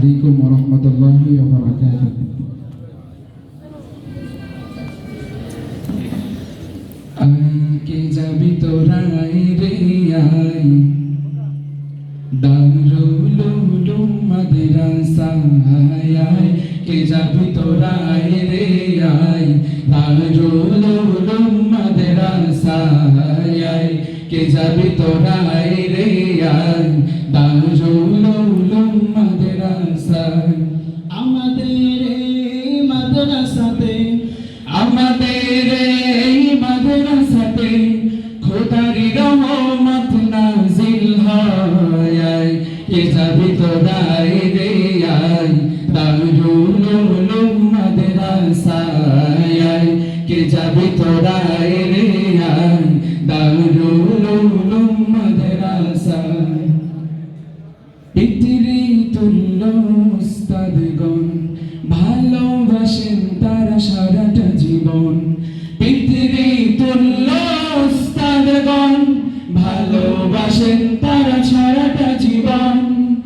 আলাইকুম ওয়া রাহমাতুল্লাহি ওয়া বারাকাতুহু। কে যাবি তোরা রে আই দারুল উলুম মাদ্রাসায়, কে যাবি তোরা রে আই দারুল উলুম মাদ্রাসায়, কে যাবি তোরা রে আই দারুল উলুম মাদ্রাসায়। আমাদের এই মাদ্রাসাতে খোদারি রহমত নাজিল হয়, কে যাবি তোরা রে আই দারুল উলুম মাদ্রাসায়, কে যাবি তোরা রে আই দারুল উলুম মাদ্রাসায়। পিতৃ তুল্য উস্তাদগণ ভালোবাসেন তারা সারাটা জীবন, পিতৃ তুল্য উস্তাদগণ ভালোবাসেন তারা সারাটা জীবন।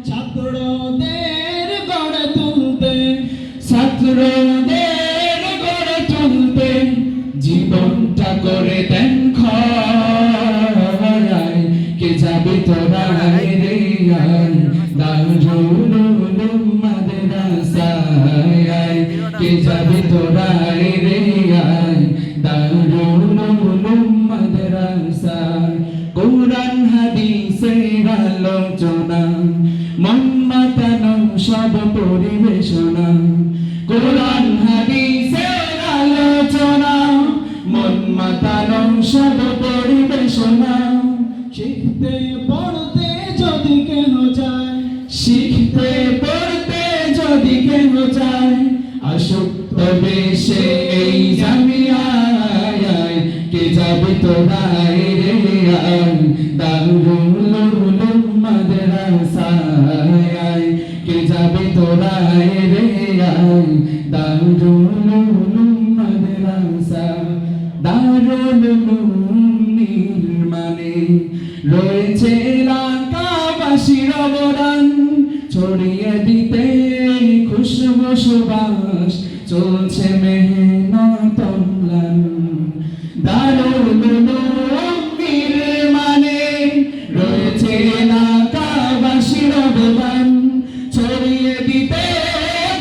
ছাত্রদের গড়ে তুলতে জীবনটা করে দেন ক্ষয়, কে যাবি তোরা রে আই দারুল উলুম মাদ্রাসায়, কে যাবি তোরা রে আই দারুল উলুম মাদ্রাসায়। কোরআন হাদিসের আলোচনা মন মাতানো সব পরিবেশনা, কোরআন হাদিসের আলোচনা মন মাতানো সব পরিবেশনা। শিখতে পড়তে যদি কেহ চায়, শিখতে পড়তে যদি কেহ চায়, আসুক তবে সে এই জামিয়ায়, কে যাবি তোরা রে আই দারুল উলুম মাদ্রাসায়, কে যাবি তোরা রে আই দারুল উলুম মাদ্রাসায়। দারুল উলুম নির্মাণে রয়েছে এলাকাবাসীর অবদান, ছড়িয়ে দিতে খুশবু সুবাস চলছে মেহনত অম্লান। দারুল উলুম নির্মাণে রয়েছে এলাকাবাসীর অবদান, ছড়িয়ে দিতে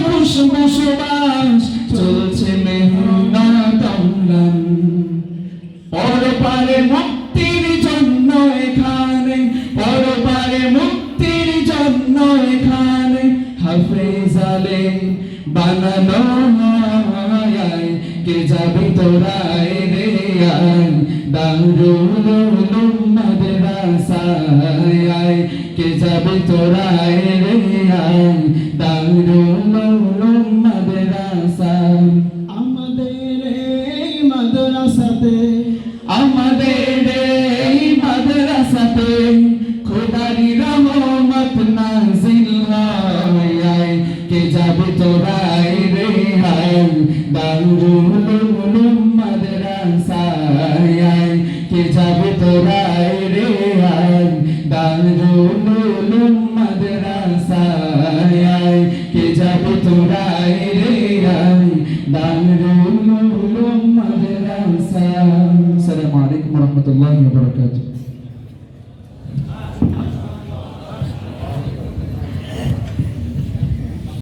খুশবু সুবাস চলছে মেহনত অম্লান। পরপারে মুক্তির জন্য এখানে, পরপারে মুক্তির জন্য এখানে হাফেজ আলেম বানানো হয়, কে যাবি তোরা রে আই দারুল উলুম মাদ্রাসায়, কে যাবি তোরা রে আই দারুল উলুম মাদ্রাসায়। আমাদের এই মাদ্রাসাতে খোদারি রহমত নাজিল হয়, কে যাবি তোরা রে আই দারুল উলুম মাদ্রাসায়, কে যাবি তোরা রে আই দারুল উলুম মাদ্রাসায়, কে যাবি তোরা রে আই দারুল উলুম মাদ্রাসায়। আসসালামু আলাইকুম ওয়া রাহমাতুল্লাহি ওয়া বারাকাতুহু।